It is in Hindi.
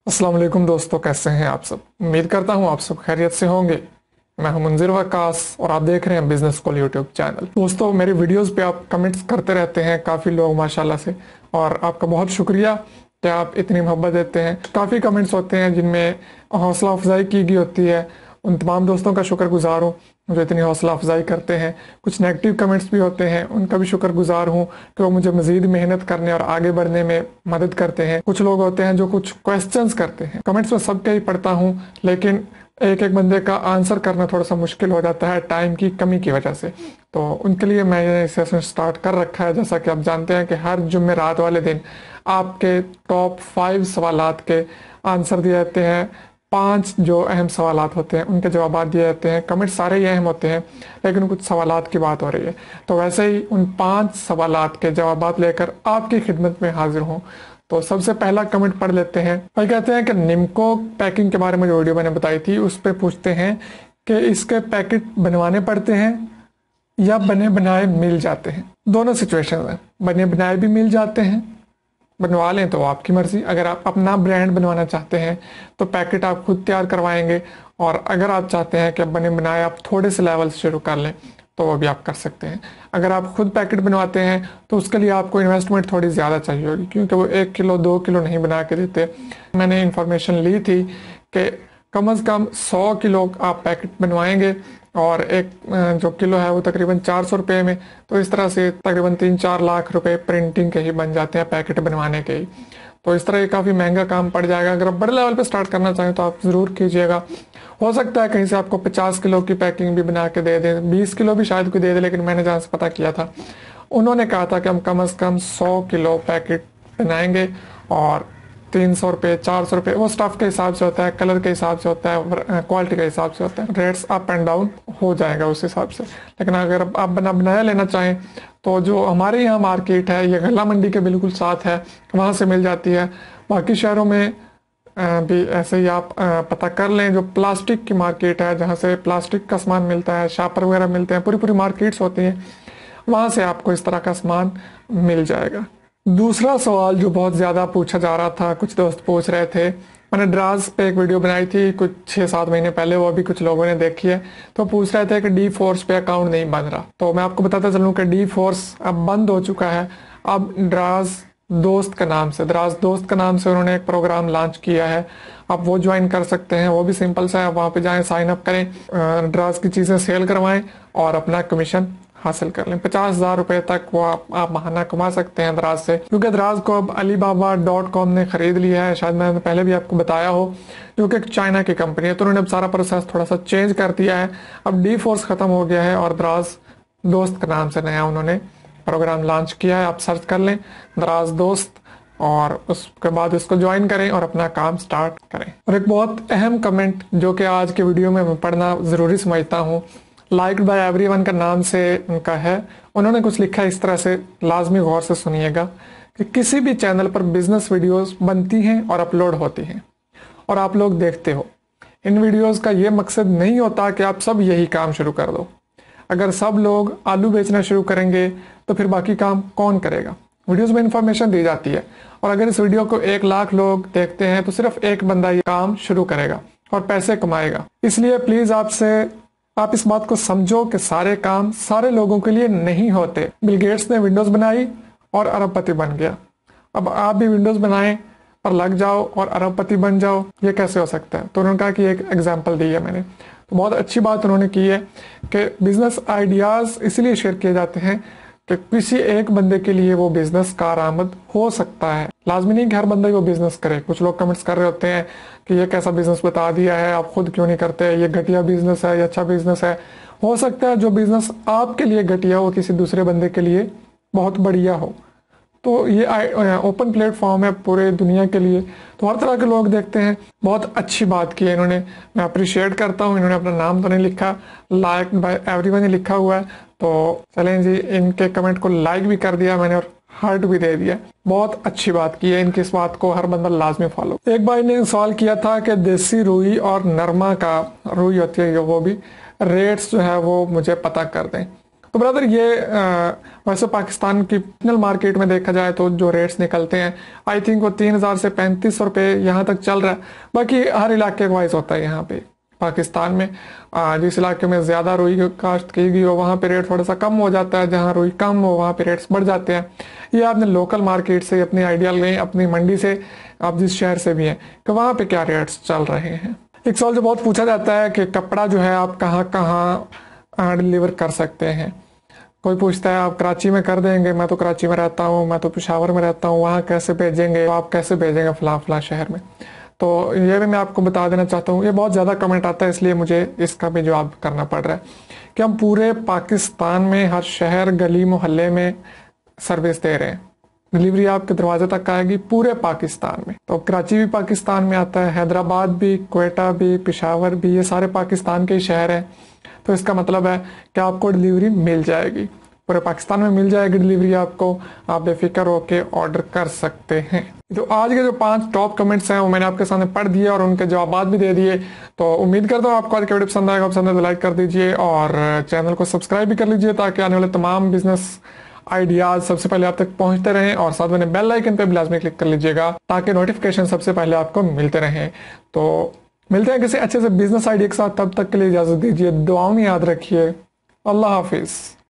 अस्सलाम वालेकुम दोस्तों, कैसे हैं आप सब। उम्मीद करता हूं आप सब खैरियत से होंगे। मैं हूं मुंजिर वक्कास और आप देख रहे हैं बिजनेस कॉल यूट्यूब चैनल। दोस्तों, मेरी वीडियोस पे आप कमेंट्स करते रहते हैं काफ़ी लोग माशाल्लाह से, और आपका बहुत शुक्रिया कि आप इतनी मोहब्बत देते हैं। काफ़ी कमेंट्स होते हैं जिनमें हौसला अफजाई की गई होती है। उन तमाम दोस्तों का शुक्रगुजार हूँ जो इतनी हौसला अफजाई करते हैं। कुछ नेगेटिव कमेंट्स भी होते हैं, उनका भी शुक्रगुजार हूँ कि वो मुझे मजीद मेहनत करने और आगे बढ़ने में मदद करते हैं। कुछ लोग होते हैं जो कुछ क्वेश्चंस करते हैं। कमेंट्स में सबके ही पढ़ता हूँ, लेकिन एक एक बंदे का आंसर करना थोड़ा सा मुश्किल हो जाता है टाइम की कमी की वजह से। तो उनके लिए मैंने ये सेशन स्टार्ट कर रखा है। जैसा कि आप जानते हैं कि हर जुमेरात वाले दिन आपके टॉप 5 सवालात के आंसर दिए जाते हैं। 5 जो अहम सवालात होते हैं उनके जवाब दिए जाते हैं। कमेंट सारे ही अहम होते हैं, लेकिन कुछ सवालात की बात हो रही है, तो वैसे ही उन 5 सवालात के जवाब लेकर आपकी खिदमत में हाजिर हूँ। तो सबसे पहला कमेंट पढ़ लेते हैं। भाई कहते हैं कि निम्को पैकिंग के बारे में जो वीडियो मैंने बताई थी उस पर पूछते हैं कि इसके पैकेट बनवाने पड़ते हैं या बने बनाए मिल जाते हैं। दोनों सिचुएशन है, बने बनाए भी मिल जाते हैं, बनवा लें तो आपकी मर्जी। अगर आप अपना ब्रांड बनवाना चाहते हैं तो पैकेट आप खुद तैयार करवाएंगे, और अगर आप चाहते हैं कि बने बनाए आप थोड़े से लेवल से शुरू कर लें तो वो भी आप कर सकते हैं। अगर आप खुद पैकेट बनवाते हैं तो उसके लिए आपको इन्वेस्टमेंट थोड़ी ज़्यादा चाहिए होगी, क्योंकि वो 1 किलो 2 किलो नहीं बना के देते। मैंने इंफॉर्मेशन ली थी कि कम से कम 100 किलो आप पैकेट बनवाएंगे और एक जो किलो है वो तकरीबन 400 रुपये में, तो इस तरह से तकरीबन 3-4 लाख रुपए प्रिंटिंग के ही बन जाते हैं पैकेट बनवाने के ही। तो इस तरह ये काफ़ी महंगा काम पड़ जाएगा। अगर आप बड़े लेवल पे स्टार्ट करना चाहें तो आप ज़रूर कीजिएगा। हो सकता है कहीं से आपको 50 किलो की पैकिंग भी बना के दे दें, 20 किलो भी शायद कोई दे दे, लेकिन मैंने जहाँ से पता किया था उन्होंने कहा था कि हम कम से कम 100 किलो पैकेट बनाएंगे और 300 रुपये 400 रुपये, वो स्टफ के हिसाब से होता है, कलर के हिसाब से होता है, क्वालिटी के हिसाब से होता है, रेट्स अप एंड डाउन हो जाएगा उस हिसाब से। लेकिन अगर आप बनाया लेना चाहें तो जो हमारे यहाँ मार्केट है ये गल्ला मंडी के बिल्कुल साथ है, वहाँ से मिल जाती है। बाकी शहरों में भी ऐसे ही आप पता कर लें। जो प्लास्टिक की मार्केट है, जहाँ से प्लास्टिक का सामान मिलता है, शापर वगैरह मिलते हैं, पूरी पूरी मार्केट्स होती हैं, वहाँ से आपको इस तरह का सामान मिल जाएगा। दूसरा सवाल जो बहुत ज़्यादा पूछा जा रहा था, कुछ दोस्त पूछ रहे थे, मैंने ड्राज पे एक वीडियो बनाई थी कुछ 6-7 महीने पहले, वो भी कुछ लोगों ने देखी है। तो पूछ रहे थे कि डी फोर्स पे अकाउंट नहीं बन रहा। तो मैं आपको बताता चलूँ कि डी फोर्स अब बंद हो चुका है। अब ड्राज दोस्त के नाम से, द्राज दोस्त के नाम से उन्होंने एक प्रोग्राम लॉन्च किया है। आप वो ज्वाइन कर सकते हैं, वो भी सिंपल सा है। वहाँ पे जाएं, साइन अप करें, ड्राज की चीज़ें सेल करवाएं और अपना कमीशन हासिल कर लें। 50,000 रुपए तक वो आप महाना कमा सकते हैं दराज से, क्योंकि दराज को अब alibaba.com ने खरीद लिया है। शायद मैंने पहले भी आपको बताया हो, जो कि चाइना की कंपनी है, तो उन्होंने अब सारा प्रोसेस थोड़ा सा चेंज कर दिया है। अब डी फोर्स खत्म हो गया है और दराज दोस्त के नाम से नया उन्होंने प्रोग्राम लॉन्च किया है। आप सर्च कर लें दराज दोस्त और उसके बाद इसको ज्वाइन करें और अपना काम स्टार्ट करें। और एक बहुत अहम कमेंट जो कि आज के वीडियो में मैं पढ़ना ज़रूरी समझता हूँ, लाइक्ड बाय एवरीवन का नाम से उनका है। उन्होंने कुछ लिखा है इस तरह से, लाजमी गौर से सुनिएगा, कि किसी भी चैनल पर बिजनेस वीडियोस बनती हैं और अपलोड होती हैं और आप लोग देखते हो। इन वीडियोस का ये मकसद नहीं होता कि आप सब यही काम शुरू कर दो। अगर सब लोग आलू बेचना शुरू करेंगे तो फिर बाकी काम कौन करेगा। वीडियोस में इंफॉर्मेशन दी जाती है, और अगर इस वीडियो को 1 लाख लोग देखते हैं तो सिर्फ एक बंदा ये काम शुरू करेगा और पैसे कमाएगा। इसलिए प्लीज आप इस बात को समझो कि सारे काम सारे लोगों के लिए नहीं होते। बिल गेट्स ने विंडोज बनाई और अरबपति बन गया। अब आप भी विंडोज बनाएं और लग जाओ और अरबपति बन जाओ, ये कैसे हो सकता है। तो उन्होंने कहा कि एक एग्जांपल दी है मैंने, तो बहुत अच्छी बात उन्होंने की है कि बिजनेस आइडियाज इसलिए शेयर किए जाते हैं कि किसी एक बंदे के लिए वो बिजनेस कारआमद हो सकता है। लाजमी नहीं कि हर बंदा ही वो बिजनेस करे। कुछ लोग कमेंट्स कर रहे होते हैं कि ये कैसा बिजनेस बता दिया है, आप खुद क्यों नहीं करते, ये घटिया बिजनेस है, ये अच्छा बिजनेस है। हो सकता है जो बिजनेस आपके लिए घटिया हो किसी दूसरे बंदे के लिए बहुत बढ़िया हो। तो ये ओपन प्लेटफॉर्म है पूरे दुनिया के लिए, तो हर तरह के लोग देखते हैं। बहुत अच्छी बात की है इन्होंने, मैं अप्रिशिएट करता हूँ। इन्होंने अपना नाम तो नहीं लिखा, लाइक बाय एवरीवन ही लिखा हुआ है। तो चलें जी, इनके कमेंट को लाइक भी कर दिया मैंने और हार्ट भी दे दिया। बहुत अच्छी बात की है, इनकी इस बात को हर बंदा लाजमी फॉलो। एक भाई ने सवाल किया था कि देसी रुई और नरमा का, रुई होती है वो भी, रेट्स जो है वो मुझे पता कर दें। तो ब्रदर ये वैसे पाकिस्तान की नेशनल मार्केट में देखा जाए तो जो रेट्स निकलते हैं आई थिंक वो 3,000 से 3,500 रुपये यहाँ तक चल रहा है। बाकी हर इलाके वाइज होता है यहाँ पे पाकिस्तान में। जिस इलाके में ज़्यादा रुई काश्त की गई हो वहाँ पे रेट थोड़ा सा कम हो जाता है, जहाँ रुई कम हो वहाँ पे रेट्स बढ़ जाते हैं। ये आपने लोकल मार्केट से अपनी आइडिया लें, अपनी मंडी से, आप जिस शहर से भी हैं कि वहाँ पे क्या रेट्स चल रहे हैं। एक सवाल जो बहुत पूछा जाता है कि कपड़ा जो है आप कहाँ कहाँ डिलीवर कर सकते हैं। कोई पूछता है आप कराची में कर देंगे, मैं तो कराची में रहता हूँ, मैं तो पेशावर में रहता हूँ, वहाँ कैसे भेजेंगे, तो आप कैसे भेजेंगे फला फला शहर में। तो ये भी मैं आपको बता देना चाहता हूँ, ये बहुत ज़्यादा कमेंट आता है इसलिए मुझे इसका भी जवाब करना पड़ रहा है कि हम पूरे पाकिस्तान में हर शहर गली मोहल्ले में सर्विस दे रहे हैं। डिलीवरी आपके दरवाजे तक आएगी पूरे पाकिस्तान में। तो कराची भी पाकिस्तान में आता है, हैदराबाद भी, क्वेटा भी, पेशावर भी, ये सारे पाकिस्तान के ही शहर हैं। तो इसका मतलब है कि आपको डिलीवरी मिल जाएगी, पूरे पाकिस्तान में मिल जाएगी डिलीवरी आपको, आप बेफिक्र होके ऑर्डर कर सकते हैं। तो आज के जो 5 टॉप कमेंट्स हैं वो मैंने आपके सामने पढ़ दिए और उनके जवाब भी दे दिए। तो उम्मीद करता हूँ आपको आज का वीडियो पसंद आएगा। पसंद है तो लाइक कर दीजिए और चैनल को सब्सक्राइब भी कर लीजिए ताकि आने वाले तमाम बिजनेस आइडियाज सबसे पहले आप तक पहुंचते रहें। और साथ में बेल आइकन पे भी लाजमी क्लिक कर लीजिएगा ताकि नोटिफिकेशन सबसे पहले आपको मिलते रहें। तो मिलते हैं किसी अच्छे से बिजनेस आइडिया के साथ, तब तक के लिए इजाजत दीजिए। दुआओं में याद रखिए। अल्लाह हाफिज।